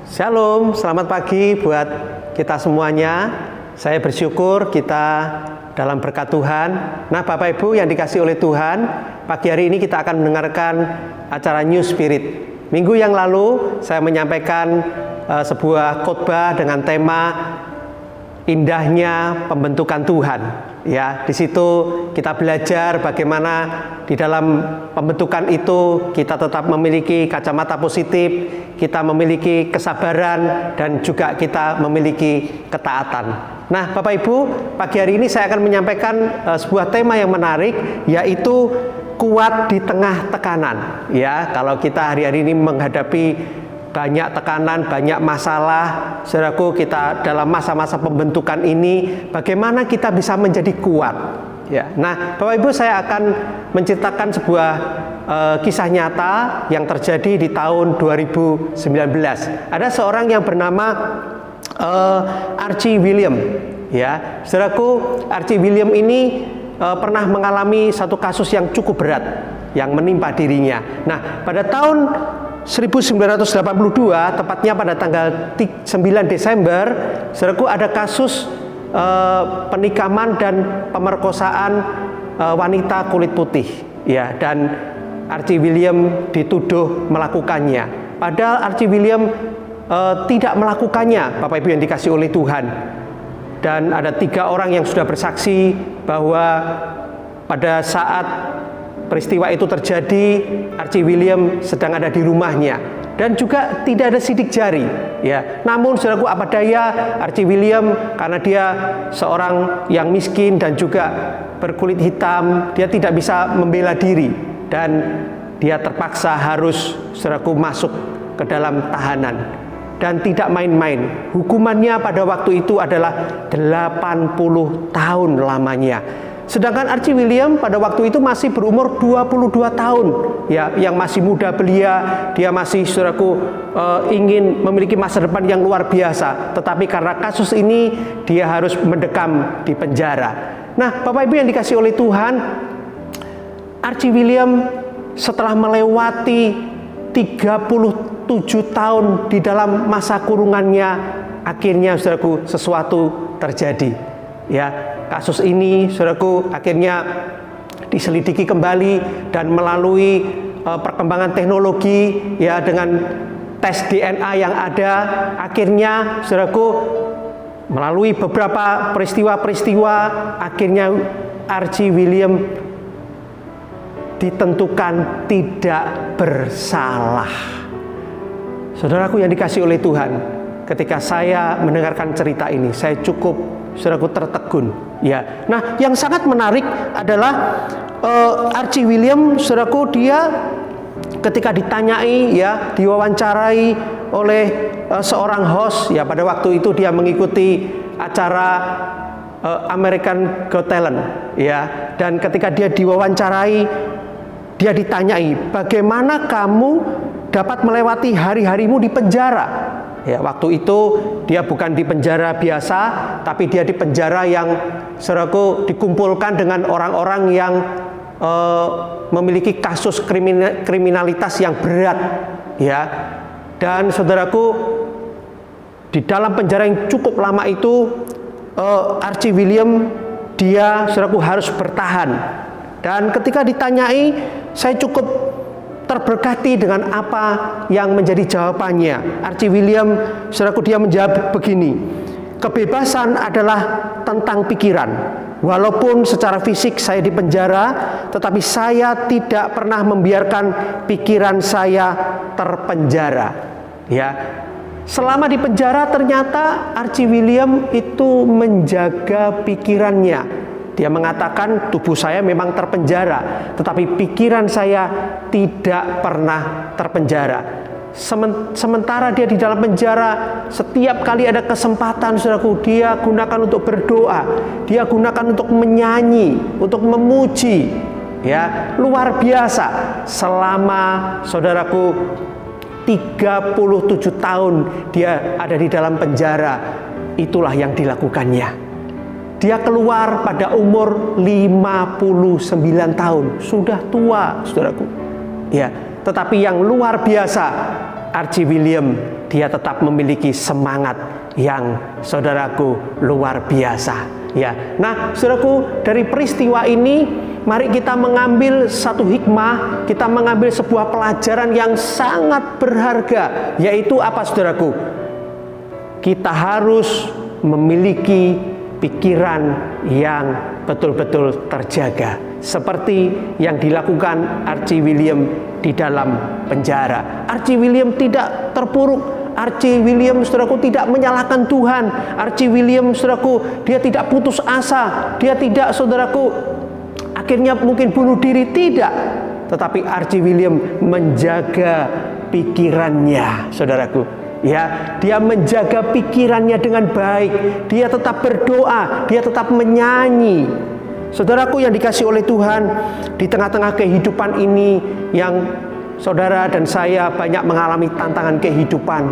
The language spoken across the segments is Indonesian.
Shalom, selamat pagi buat kita semuanya. Saya bersyukur kita dalam berkat Tuhan. Nah, Bapak Ibu yang dikasihi oleh Tuhan, pagi hari ini kita akan mendengarkan acara New Spirit. Minggu yang lalu saya menyampaikan sebuah khotbah dengan tema indahnya pembentukan Tuhan. Ya, di situ kita belajar bagaimana di dalam pembentukan itu kita tetap memiliki kacamata positif, kita memiliki kesabaran, dan juga kita memiliki ketaatan. Nah, Bapak Ibu, pagi hari ini saya akan menyampaikan sebuah tema yang menarik, yaitu kuat di tengah tekanan. Ya, kalau kita hari-hari ini menghadapi banyak tekanan, banyak masalah, saudaraku, kita dalam masa-masa pembentukan ini, bagaimana kita bisa menjadi kuat? Ya, nah, Bapak Ibu, saya akan menceritakan sebuah kisah nyata yang terjadi di tahun 2019. Ada seorang yang bernama Archie William. Ya, saudaraku, Archie William ini pernah mengalami satu kasus yang cukup berat yang menimpa dirinya. Nah, pada tahun 1982, tepatnya pada tanggal 9 Desember, saudaraku, ada kasus penikaman dan pemerkosaan wanita kulit putih. Ya, dan Archie William dituduh melakukannya. Padahal Archie William tidak melakukannya, Bapak Ibu yang dikasihi oleh Tuhan. Dan ada 3 orang yang sudah bersaksi bahwa pada saat peristiwa itu terjadi, Archie William sedang ada di rumahnya dan juga tidak ada sidik jari. Ya, namun saudaraku, apa daya Archie William, karena dia seorang yang miskin dan juga berkulit hitam, dia tidak bisa membela diri dan dia terpaksa harus, saudaraku, masuk ke dalam tahanan dan tidak main-main. Hukumannya pada waktu itu adalah 80 tahun lamanya. Sedangkan Archie William pada waktu itu masih berumur 22 tahun, ya, yang masih muda belia, dia masih, saudaraku, ingin memiliki masa depan yang luar biasa. Tetapi karena kasus ini, dia harus mendekam di penjara. Nah, Bapak Ibu yang dikasihi oleh Tuhan, Archie William setelah melewati 37 tahun di dalam masa kurungannya, akhirnya, saudaraku, sesuatu terjadi. Ya, kasus ini, saudaraku, akhirnya diselidiki kembali dan melalui perkembangan teknologi, ya, dengan tes DNA yang ada, akhirnya, saudaraku, melalui beberapa peristiwa-peristiwa, akhirnya Archie William ditentukan tidak bersalah. Saudaraku yang dikasihi oleh Tuhan, ketika saya mendengarkan cerita ini, saya cukup, saudaraku, tertegun. Ya, nah, yang sangat menarik adalah Archie William, saudaraku, dia ketika ditanyai, ya, diwawancarai oleh seorang host, ya, pada waktu itu dia mengikuti acara American Got Talent, ya, dan ketika dia diwawancarai, dia ditanyai, bagaimana kamu dapat melewati hari-harimu di penjara? Ya, waktu itu dia bukan di penjara biasa, tapi dia di penjara yang, saudaraku, dikumpulkan dengan orang-orang yang memiliki kasus kriminalitas yang berat. Ya, dan saudaraku, di dalam penjara yang cukup lama itu, Archie William, dia, saudaraku, harus bertahan. Dan ketika ditanyai, saya cukup terberkati dengan apa yang menjadi jawabannya. Archie William, saudaraku, dia menjawab begini, kebebasan adalah tentang pikiran. Walaupun secara fisik saya di penjara, tetapi saya tidak pernah membiarkan pikiran saya terpenjara. Ya, selama di penjara ternyata Archie William itu menjaga pikirannya. Dia mengatakan, tubuh saya memang terpenjara, tetapi pikiran saya tidak pernah terpenjara. Sementara dia di dalam penjara, setiap kali ada kesempatan, saudaraku, dia gunakan untuk berdoa, dia gunakan untuk menyanyi, untuk memuji. Ya, luar biasa. Selama, saudaraku, 37 tahun dia ada di dalam penjara, itulah yang dilakukannya. Dia keluar pada umur 59 tahun, sudah tua, saudaraku. Ya, tetapi yang luar biasa, Archie William, dia tetap memiliki semangat yang saudaraku luar biasa. Ya, nah saudaraku, dari peristiwa ini mari kita mengambil satu hikmah, kita mengambil sebuah pelajaran yang sangat berharga, yaitu apa saudaraku? Kita harus memiliki pikiran yang betul-betul terjaga, seperti yang dilakukan Archie William di dalam penjara. Archie William tidak terpuruk. Archie William, saudaraku, tidak menyalahkan Tuhan. Archie William, saudaraku, dia tidak putus asa. Dia tidak, saudaraku, akhirnya mungkin bunuh diri, tidak. Tetapi Archie William menjaga pikirannya, saudaraku. Ya, dia menjaga pikirannya dengan baik. Dia tetap berdoa, dia tetap menyanyi. Saudaraku yang dikasih oleh Tuhan, di tengah-tengah kehidupan ini yang saudara dan saya banyak mengalami tantangan kehidupan,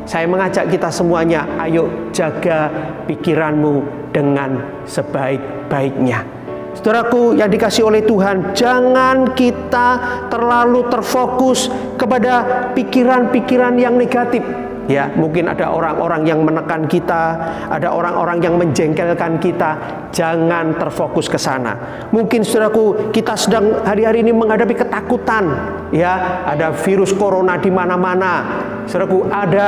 saya mengajak kita semuanya, ayo jaga pikiranmu dengan sebaik-baiknya. Saudaraku yang dikasih oleh Tuhan, jangan kita terlalu terfokus kepada pikiran-pikiran yang negatif. Ya, mungkin ada orang-orang yang menekan kita, ada orang-orang yang menjengkelkan kita. Jangan terfokus ke sana. Mungkin saudaraku, kita sedang hari-hari ini menghadapi ketakutan. Ya, ada virus corona di mana-mana. Saudaraku, ada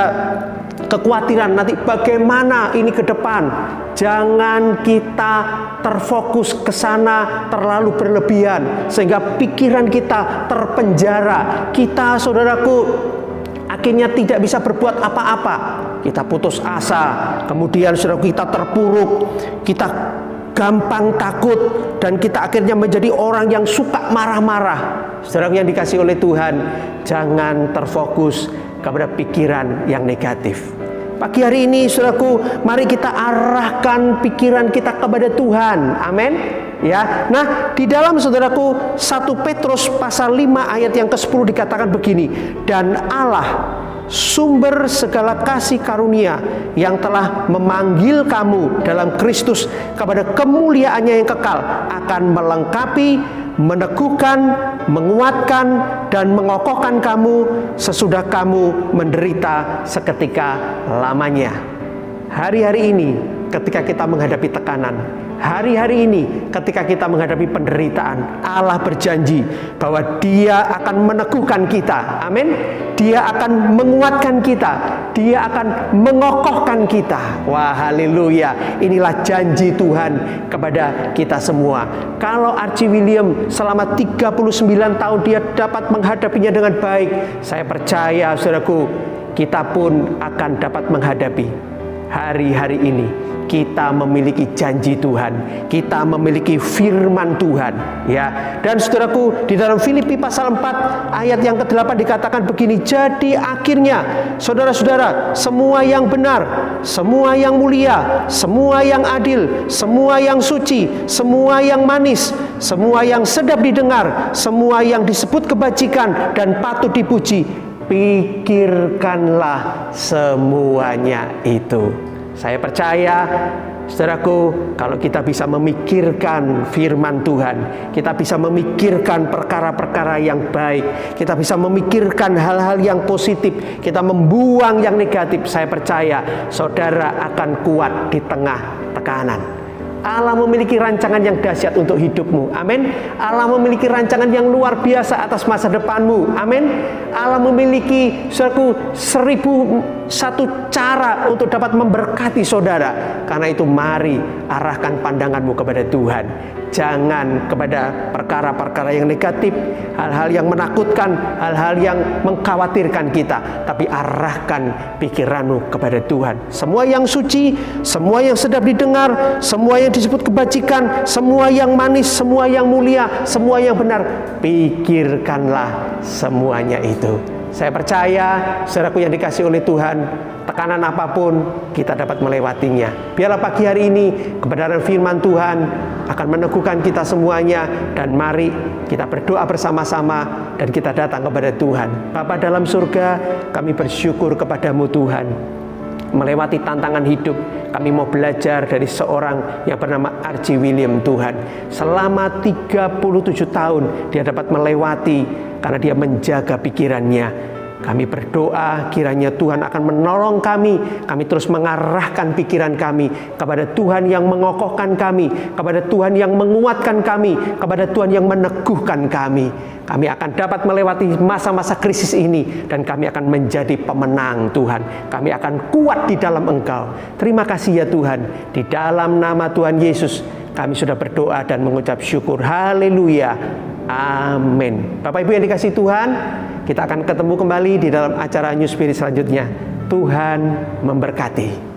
kekhawatiran nanti bagaimana ini ke depan. Jangan kita terfokus ke sana terlalu berlebihan sehingga pikiran kita terpenjara. Kita, saudaraku, akhirnya tidak bisa berbuat apa-apa. Kita putus asa, kemudian saudara kita terpuruk, kita gampang takut, dan kita akhirnya menjadi orang yang suka marah-marah. Saudara yang dikasih oleh Tuhan, jangan terfokus kepada pikiran yang negatif. Pagi hari ini, saudaraku, mari kita arahkan pikiran kita kepada Tuhan. Amin. Ya, nah di dalam saudaraku 1 Petrus pasal 5 ayat yang ke-10 dikatakan begini, dan Allah sumber segala kasih karunia yang telah memanggil kamu dalam Kristus kepada kemuliaannya yang kekal akan melengkapi, meneguhkan, menguatkan, dan mengokohkan kamu sesudah kamu menderita seketika lamanya. Hari-hari ini ketika kita menghadapi tekanan, hari-hari ini ketika kita menghadapi penderitaan, Allah berjanji bahwa Dia akan meneguhkan kita. Amin. Dia akan menguatkan kita, Dia akan mengokohkan kita. Wah, haleluya. Inilah janji Tuhan kepada kita semua. Kalau Archie William selama 39 tahun dia dapat menghadapinya dengan baik, saya percaya saudaraku, kita pun akan dapat menghadapi hari-hari ini. Kita memiliki janji Tuhan, kita memiliki firman Tuhan, ya. Dan saudaraku, di dalam Filipi pasal 4 ayat yang ke-8 dikatakan begini, jadi akhirnya saudara-saudara, semua yang benar, semua yang mulia, semua yang adil, semua yang suci, semua yang manis, semua yang sedap didengar, semua yang disebut kebajikan dan patut dipuji, pikirkanlah semuanya itu. Saya percaya, saudaraku, kalau kita bisa memikirkan firman Tuhan, kita bisa memikirkan perkara-perkara yang baik, kita bisa memikirkan hal-hal yang positif, kita membuang yang negatif, saya percaya saudara akan kuat di tengah tekanan. Allah memiliki rancangan yang dahsyat untuk hidupmu. Amin. Allah memiliki rancangan yang luar biasa atas masa depanmu. Amin. Allah memiliki 1001 cara untuk dapat memberkati saudara. Karena itu mari arahkan pandanganmu kepada Tuhan. Jangan kepada perkara-perkara yang negatif, hal-hal yang menakutkan, hal-hal yang mengkhawatirkan kita, tapi arahkan pikiranmu kepada Tuhan. Semua yang suci, semua yang sedap didengar, semua yang disebut kebajikan, semua yang manis, semua yang mulia, semua yang benar, pikirkanlah semuanya itu. Saya percaya, saudaraku yang dikasih oleh Tuhan, tekanan apapun kita dapat melewatinya. Biarlah pagi hari ini kebenaran firman Tuhan akan meneguhkan kita semuanya, dan mari kita berdoa bersama-sama dan kita datang kepada Tuhan. Bapa dalam surga, kami bersyukur kepadamu Tuhan. Melewati tantangan hidup, kami mau belajar dari seorang yang bernama Archie William Tuhan. Selama 37 tahun dia dapat melewati karena dia menjaga pikirannya. Kami berdoa kiranya Tuhan akan menolong kami terus mengarahkan pikiran kami kepada Tuhan yang mengokohkan kami, kepada Tuhan yang menguatkan kami, kepada Tuhan yang meneguhkan kami. Kami akan dapat melewati masa-masa krisis ini dan kami akan menjadi pemenang Tuhan. Kami akan kuat di dalam Engkau. Terima kasih ya Tuhan. Di dalam nama Tuhan Yesus kami sudah berdoa dan mengucap syukur. Haleluya. Amin. Bapak Ibu yang dikasihi Tuhan, kita akan ketemu kembali di dalam acara New Spirit selanjutnya. Tuhan memberkati.